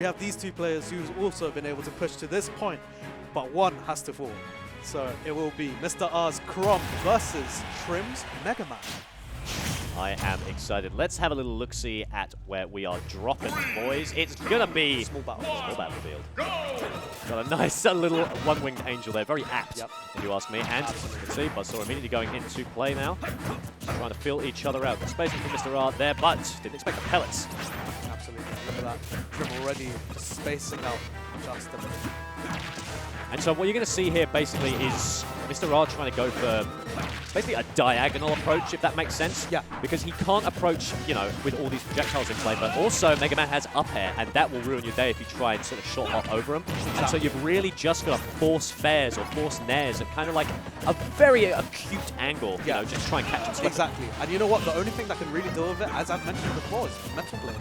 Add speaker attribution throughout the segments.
Speaker 1: we have these two players who've also been able to push to this point, but one has to fall. So it will be Mr. R's Chrom versus TriM's Mega Man.
Speaker 2: I am excited. Let's have a little look-see at where we are dropping, boys. It's gonna be
Speaker 1: Small
Speaker 2: battlefield. Got a nice little one-winged angel there. Very apt, if you ask me. And you can see Buzzsaw immediately going into play now. Trying to fill each other out. Good spacing from Mr. R there, but didn't expect the pellets.
Speaker 1: Absolutely. Look at that. TriM already just spacing out just a bit.
Speaker 2: And so what you're going to see here basically is Mr. R trying to go for basically a diagonal approach, if that makes sense.
Speaker 1: Yeah.
Speaker 2: Because he can't approach, you know, with all these projectiles in play, but also Mega Man has up air, and that will ruin your day if you try and sort of short hop over him. Exactly. And so you've really just got to force fairs or force nairs at kind of like a very acute angle, you know, just try and catch him.
Speaker 1: Exactly. And you know what? The only thing that can really deal with it, as I've mentioned before, is Metal Blades.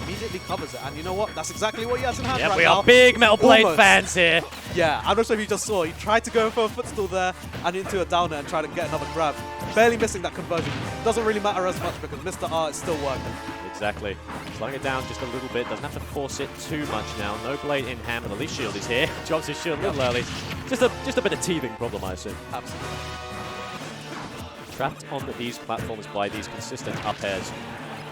Speaker 1: Immediately covers it, and you know what? That's exactly what he has in hand right now.
Speaker 2: Yeah, we are big Metal Blade fans here.
Speaker 1: Yeah, I'm not sure if you just saw. He tried to go for a footstool there and into a downer and try to get another grab. Barely missing that conversion. Doesn't really matter as much because Mr. R is still working.
Speaker 2: Exactly. Slowing it down just a little bit. Doesn't have to force it too much now. No blade in hand, but at least shield is here. Drops his shield a little early. Just a bit of teething problem, I assume.
Speaker 1: Absolutely.
Speaker 2: Trapped on these platforms by these consistent up airs.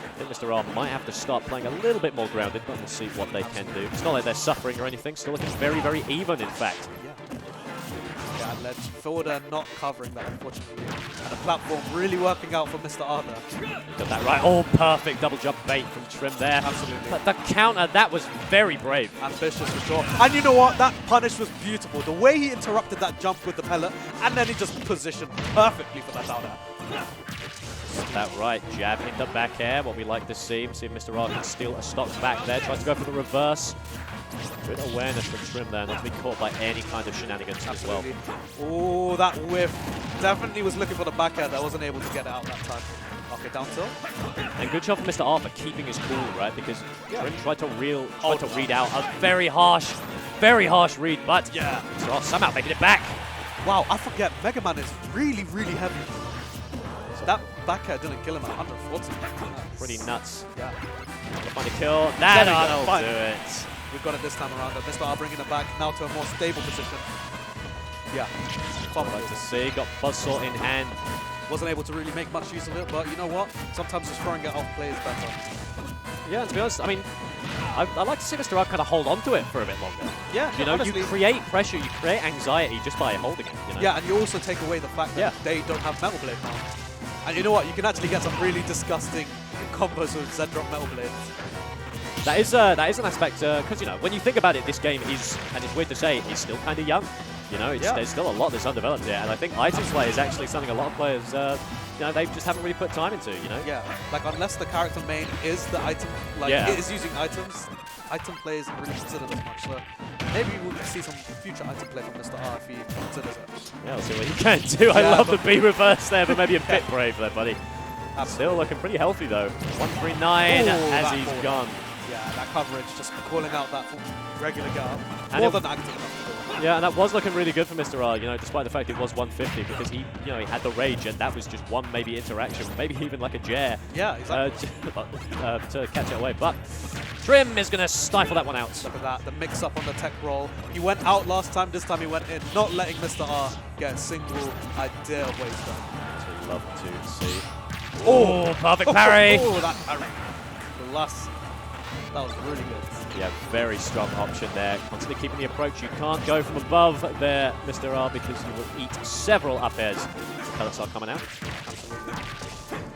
Speaker 2: I think Mr. R might have to start playing a little bit more grounded, but we'll see what they can do. It's not like they're suffering or anything. Still looking very, very even, in fact.
Speaker 1: Yeah, ledge forward and not covering that, unfortunately. And the platform really working out for Mr. R there.
Speaker 2: Got that right. Oh, perfect double jump bait from TriM there.
Speaker 1: Absolutely.
Speaker 2: But the counter, that was very brave.
Speaker 1: Ambitious for sure. And you know what? That punish was beautiful. The way he interrupted that jump with the pellet, and then he just positioned perfectly for that down air.
Speaker 2: That right, jab in the back air, what we like to see. See if Mr. R can steal a stock back there. Tries to go for the reverse. Good awareness from TriM there, not to be caught by any kind of shenanigans as well.
Speaker 1: Oh, that whiff. Definitely was looking for the back air that wasn't able to get it out that time. Okay, down tilt.
Speaker 2: And good shot from Mr. R for keeping his cool, right? Because TriM tried to read out a very harsh read, but Mr. R somehow making it back.
Speaker 1: Wow, I forget, Mega Man is really, really heavy. That back air didn't kill him at 140.
Speaker 2: Pretty nuts.
Speaker 1: Yeah.
Speaker 2: Find a kill. That'll do it.
Speaker 1: We've got it this time around. Mr. R bringing it back now to a more stable position. Yeah.
Speaker 2: Fun to see. Got Buzzsaw in hand.
Speaker 1: Wasn't able to really make much use of it, but you know what? Sometimes just throwing it off play is better.
Speaker 2: Yeah, and to be honest, I mean, I like to see Mr. R kind of hold on to it for a bit longer.
Speaker 1: Yeah,
Speaker 2: you know,
Speaker 1: honestly,
Speaker 2: you create pressure, you create anxiety just by holding it. You know?
Speaker 1: Yeah, and you also take away the fact that they don't have Metal Blade now. And you know what? You can actually get some really disgusting combos with Z-Drop Metal Blades.
Speaker 2: That is an aspect, because, you know, when you think about it, this game is, and it's weird to say, it's still kind of young. You know, there's still a lot that's undeveloped here, and I think item play is actually something a lot of players, you know, they just haven't really put time into, you know?
Speaker 1: Yeah, like unless the character main is the item, like it is using items, item play isn't really considered as much, so maybe we'll see some future item play from Mr. R if he considers it.
Speaker 2: Yeah, we'll see what he can do. I love the B reverse there, but maybe a bit brave there, buddy. Still looking pretty healthy, though. 139 as he's gone.
Speaker 1: Yeah, that coverage, just calling out that regular guard. More than active enough to do.
Speaker 2: Yeah, and that was looking really good for Mr. R, you know, despite the fact it was 150, because he, you know, he had the rage, and that was just one maybe interaction, maybe even like a Jair.
Speaker 1: Yeah, exactly.
Speaker 2: To catch it away. But TriM is going to stifle that one out.
Speaker 1: Look at that, the mix-up on the tech roll. He went out last time, this time he went in, not letting Mr. R get a single idea of what he's done.
Speaker 2: That's what we love to see. Oh, perfect parry!
Speaker 1: Oh, that parry. Plus, that was really good.
Speaker 2: Yeah, very strong option there. Constantly keeping the approach. You can't go from above there, Mr. R, because you will eat several up airs. The pellets are coming out.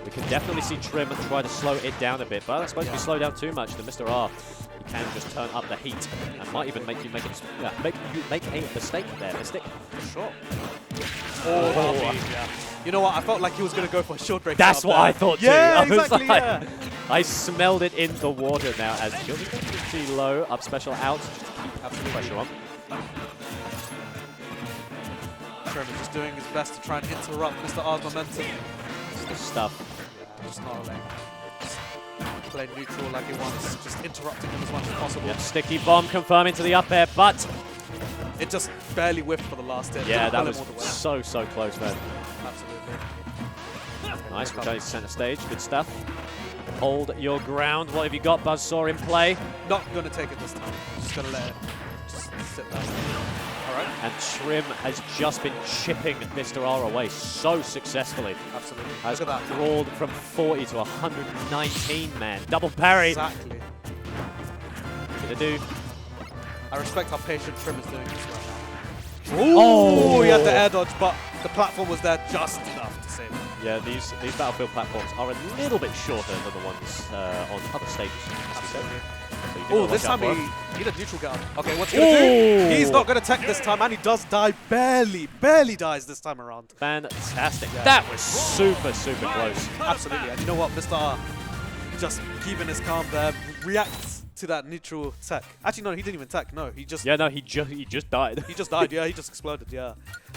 Speaker 2: We can definitely see TriM try to slow it down a bit, but I suppose if you slow down too much, then Mr. R, he can just turn up the heat and might even make you make a mistake there, Mystic.
Speaker 1: For sure. Oh, you know what? I felt like he was going to go for a short break.
Speaker 2: That's what I thought too.
Speaker 1: Yeah, exactly.
Speaker 2: I smelled it in the water now as Gilby pretty low. Up special out. Just keep pressure on.
Speaker 1: TriM is just doing his best to try and interrupt Mr. R's momentum.
Speaker 2: It's the stuff.
Speaker 1: Yeah, just not like play neutral like he wants. Just interrupting him as much as possible.
Speaker 2: Yep, sticky bomb confirming to the up air, but
Speaker 1: it just barely whiffed for the last hit.
Speaker 2: Yeah, that was so close, man.
Speaker 1: Absolutely.
Speaker 2: Nice, returning to center stage. Good stuff. Hold your ground. What have you got, Buzzsaw, in play?
Speaker 1: Not going to take it this time. Just going to let it just sit there. All right.
Speaker 2: And TriM has just been chipping Mr. R away so successfully.
Speaker 1: Absolutely.
Speaker 2: Has
Speaker 1: Look at that.
Speaker 2: crawled from 40 to 119, man. Double parry.
Speaker 1: Exactly.
Speaker 2: Gonna do.
Speaker 1: I respect how patient TriM is doing this right now. Oh, he had the air dodge, but the platform was there just enough to save him.
Speaker 2: Yeah, these Battlefield platforms are a little bit shorter than the ones on other stages.
Speaker 1: Absolutely.
Speaker 2: So
Speaker 1: oh, this time he did neutral get up. Okay, what's he going to do? He's not going to tech this time, and he does die barely dies this time around.
Speaker 2: Fantastic.
Speaker 1: Yeah.
Speaker 2: That was super, super close.
Speaker 1: Absolutely, and you know what? Mr. R just keeping his calm there, reacts to that neutral tech. Actually, no, he didn't even tech. No, he just...
Speaker 2: Yeah, no, he just died.
Speaker 1: He just died, yeah, he just exploded, yeah.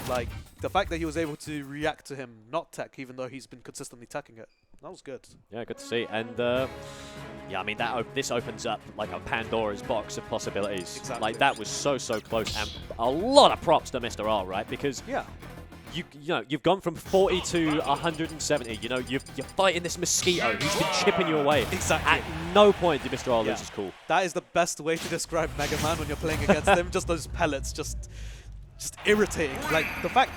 Speaker 1: Like, the fact that he was able to react to him not tech, even though he's been consistently teching it, that was good.
Speaker 2: Yeah, good to see. And, yeah, I mean, this opens up, like, a Pandora's box of possibilities.
Speaker 1: Exactly.
Speaker 2: Like, that was so close. And a lot of props to Mr. R, right? Because...
Speaker 1: Yeah.
Speaker 2: You know, you've gone from 40 to 170. You know, you're fighting this mosquito. He's been chipping you away.
Speaker 1: Exactly.
Speaker 2: At no point did Mr. R lose his cool.
Speaker 1: That is the best way to describe Mega Man when you're playing against him. Just those pellets, just irritating. Like the fact,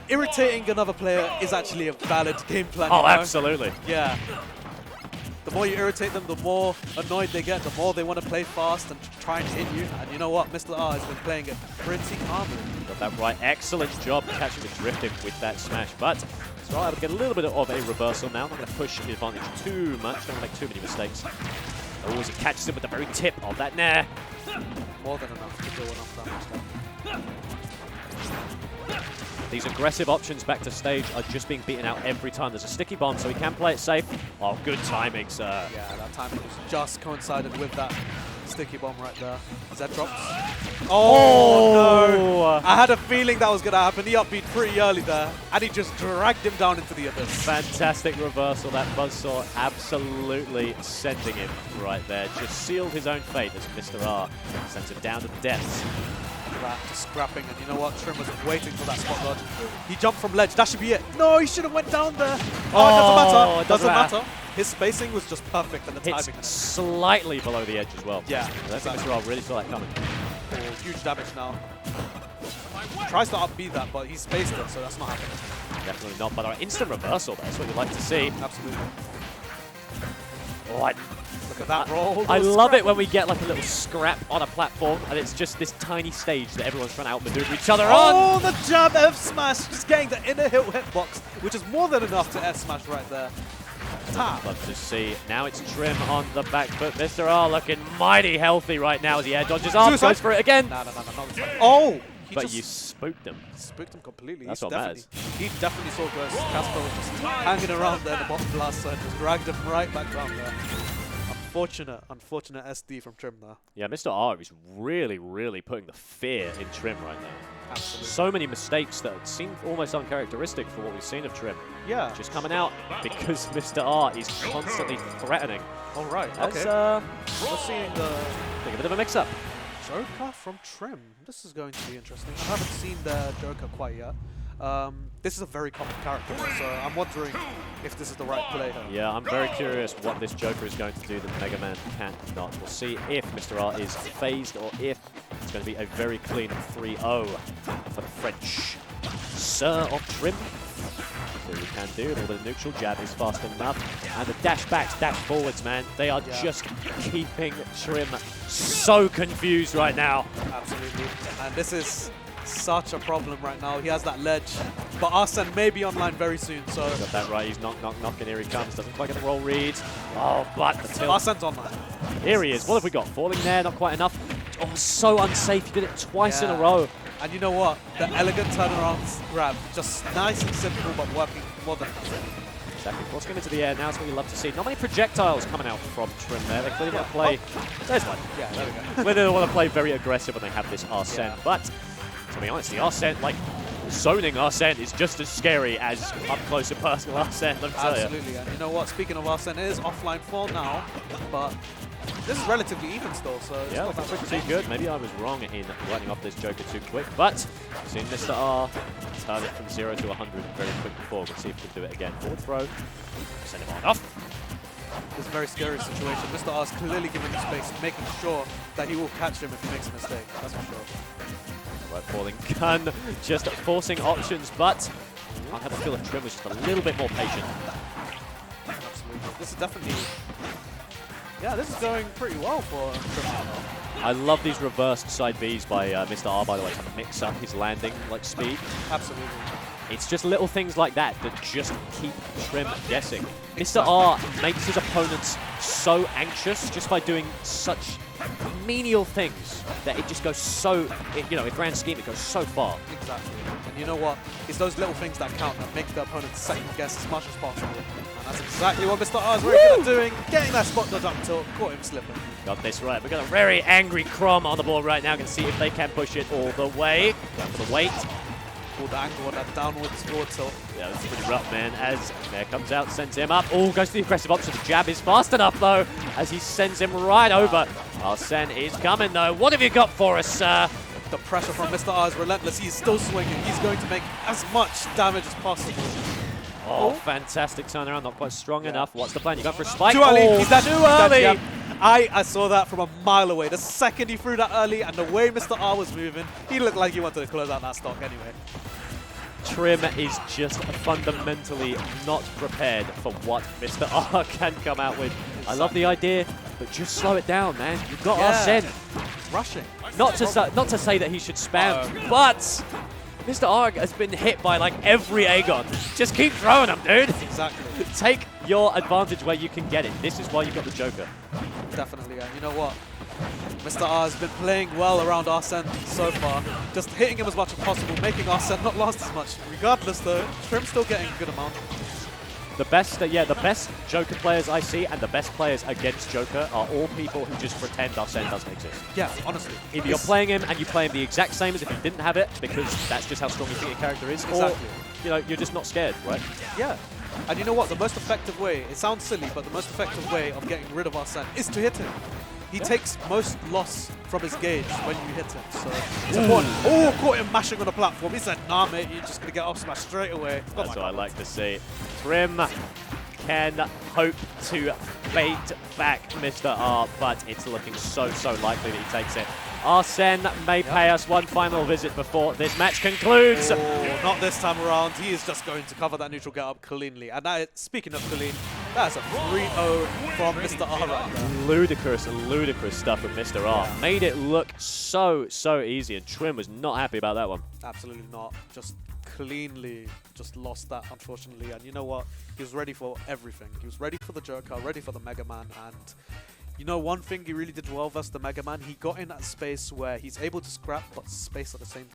Speaker 1: irritating another player is actually a valid game plan.
Speaker 2: Oh, absolutely.
Speaker 1: Yeah. The more you irritate them, the more annoyed they get, the more they want to play fast and try and hit you. And you know what? Mr. R has been playing it pretty calmly.
Speaker 2: Got that right. Excellent job catching the drifting with that smash. But Mr. R able to get a little bit of a reversal now. Not going to push the advantage too much. Don't want to make too many mistakes. Always it catches him with the very tip of that nair.
Speaker 1: More than enough to do enough damage there.
Speaker 2: These aggressive options back to stage are just being beaten out every time. There's a sticky bomb, so he can play it safe. Oh, good timing, sir.
Speaker 1: Yeah, that timing was just coincided with that sticky bomb right there. Z drops. Oh, no. I had a feeling that was going to happen. He upbeat pretty early there, and he just dragged him down into the abyss.
Speaker 2: Fantastic reversal. That Buzzsaw absolutely sending him right there. Just sealed his own fate as Mr. R sends him down to the depths.
Speaker 1: Just scrapping, and you know what? TriM was waiting for that spot dodge. He jumped from ledge. That should be it. No, he should have went down there. Oh, it doesn't matter. His spacing was just perfect, and the timing.
Speaker 2: It's slightly below the edge as well.
Speaker 1: Yeah,
Speaker 2: I think Mr. R really saw that coming.
Speaker 1: Oh, huge damage now. Tries to upbeat that, but he spaced it, so that's not happening.
Speaker 2: Definitely not. But our instant reversal, that's what you'd like to see.
Speaker 1: Absolutely.
Speaker 2: Oh,
Speaker 1: look at that roll.
Speaker 2: I love it when we get like a little scrap on a platform and it's just this tiny stage that everyone's trying to outmaneuver each other on.
Speaker 1: Oh, the jab F smash, just getting the inner hill hitbox, which is more than enough to F smash right there. Tap.
Speaker 2: Love to see. Now it's TriM on the back foot. Mr. R looking mighty healthy right now as he air dodges up, goes for it again.
Speaker 1: No. Oh!
Speaker 2: But you spooked him.
Speaker 1: Spooked him completely.
Speaker 2: That's what matters.
Speaker 1: He definitely saw Ghost. Casper was just hanging around there in the bottom blast and just dragged him right back down there. Unfortunate SD from TriM there.
Speaker 2: Yeah, Mr. R is really putting the fear in TriM right now.
Speaker 1: Absolutely.
Speaker 2: So many mistakes that seem almost uncharacteristic for what we've seen of TriM.
Speaker 1: Yeah.
Speaker 2: Just coming out because Mr. R is constantly threatening.
Speaker 1: All right.
Speaker 2: As,
Speaker 1: Okay. We're seeing the
Speaker 2: a bit of a mix-up.
Speaker 1: Joker from TriM. This is going to be interesting. I haven't seen the Joker quite yet. This is a very common character, so I'm wondering if this is the right play here.
Speaker 2: Yeah, I'm very curious what this Joker is going to do that Mega Man cannot. We'll see if Mr. R is phased or if it's going to be a very clean 3-0 for the French. Sir of TriM. So you can do a little bit of neutral jab is fast enough. And the dash backs, dash forwards, man. They are just keeping TriM so confused right now.
Speaker 1: Absolutely. And this is such a problem right now. He has that ledge, but Arsene may be online very soon, so...
Speaker 2: Got that right. He's knocking. Here he comes. Doesn't quite get the roll read. Oh, but the tilt.
Speaker 1: Arsene's online.
Speaker 2: Here he is. What have we got? Falling there, not quite enough. Oh, so unsafe. He did it twice in a row.
Speaker 1: And you know what? The elegant turnaround grab. Just nice and simple, but working more than enough.
Speaker 2: Exactly. Forcing him into the air. Now is what you love to see. Not many projectiles coming out from TriM there. They clearly want to play... There's one.
Speaker 1: Yeah, there we go.
Speaker 2: Clearly they want to play very aggressive when they have this Arsene. But, to be honest, the Arsene, like, zoning Arsene is just as scary as up close and personal Arsene, let me tell you.
Speaker 1: Absolutely. And you know what? Speaking of Arsene, it is offline 4 now, but this is relatively even still, so it's not that
Speaker 2: pretty good. Maybe I was wrong in writing off this Joker too quick, but I've seen Mr. R turn it from 0 to 100 very quick before. We'll see if we can do it again. Forward throw. Send him on off.
Speaker 1: this very scary situation. Mr. R is clearly giving him space, making sure that he will catch him if he makes a mistake. That's for sure.
Speaker 2: Right, falling gun, just forcing options, but I have a feel that TriM was just a little bit more patient.
Speaker 1: Absolutely. This is definitely... Yeah, this is going pretty well for TriM.
Speaker 2: I love these reversed side Bs by Mr. R, by the way, to mix up his landing like speed.
Speaker 1: Absolutely.
Speaker 2: It's just little things like that that just keep TriM guessing. Mr. R makes his opponents so anxious just by doing such menial things that it just goes so, you know, in grand scheme, it goes so far.
Speaker 1: Exactly. And you know what? It's those little things that count that make the opponent second guess as much as possible. And that's exactly what Mr. R is very good at doing. Getting that spot dodge up tilt, caught him slipping.
Speaker 2: Got this right. We've got a very angry Chrom on the board right now. Can see if they can push it all the way. The weight.
Speaker 1: Pull the angle on that downwards forward tilt.
Speaker 2: Yeah, that's pretty rough, man. As there comes out, sends him up. Oh, goes to the aggressive option. The jab is fast enough, though, as he sends him right over. Arsene is coming, though. What have you got for us, sir?
Speaker 1: The pressure from Mr. R is relentless. He's still swinging. He's going to make as much damage as possible.
Speaker 2: Oh, fantastic turnaround. Not quite strong enough. What's the plan? You go for a spike?
Speaker 1: Too early.
Speaker 2: Oh,
Speaker 1: He's dead.
Speaker 2: too
Speaker 1: He's dead,
Speaker 2: early.
Speaker 1: yeah. I saw that from a mile away. The second he threw that early and the way Mr. R was moving, he looked like he wanted to close out that stock anyway.
Speaker 2: TriM is just fundamentally not prepared for what Mr. R can come out with. I love the idea, but just slow it down, man. You've got Arsene.
Speaker 1: Rushing.
Speaker 2: Not to say that he should spam, but Mr. R has been hit by like every Aegon. Just keep throwing them, dude.
Speaker 1: Exactly.
Speaker 2: Take your advantage where you can get it. This is why you've got the Joker.
Speaker 1: Definitely, and you know what? Mr. R has been playing well around Arsene so far, just hitting him as much as possible, making Arsene not last as much. Regardless though, TriM's still getting a good amount.
Speaker 2: The best, the best Joker players I see and the best players against Joker are all people who just pretend Arsene doesn't exist.
Speaker 1: Yeah, honestly.
Speaker 2: Either you're playing him and you play him the exact same as if you didn't have it, because that's just how strong you think your character is,
Speaker 1: exactly.
Speaker 2: or, you know, you're just not scared, right?
Speaker 1: Yeah. And you know what? The most effective way, it sounds silly, but the most effective way of getting rid of Arsene is to hit him. He takes most loss from his gauge when you hit him, so it's important. Oh, caught him mashing on the platform. He said, nah, mate, you're just going to get up smash straight away.
Speaker 2: That's what I like to see. TriM can hope to bait back Mr. R, but it's looking so likely that he takes it. Arsene may pay us one final visit before this match concludes.
Speaker 1: Oh, not this time around. He is just going to cover that neutral get up cleanly. And that, speaking of clean, that's a 3-0 from Mr. R right there.
Speaker 2: Ludicrous stuff with Mr. R. Made it look so easy, and TriM was not happy about that one.
Speaker 1: Absolutely not. Just cleanly just lost that, unfortunately. And you know what? He was ready for everything. He was ready for the Joker, ready for the Mega Man, and you know one thing he really did well versus the Mega Man? He got in that space where he's able to scrap but space at the same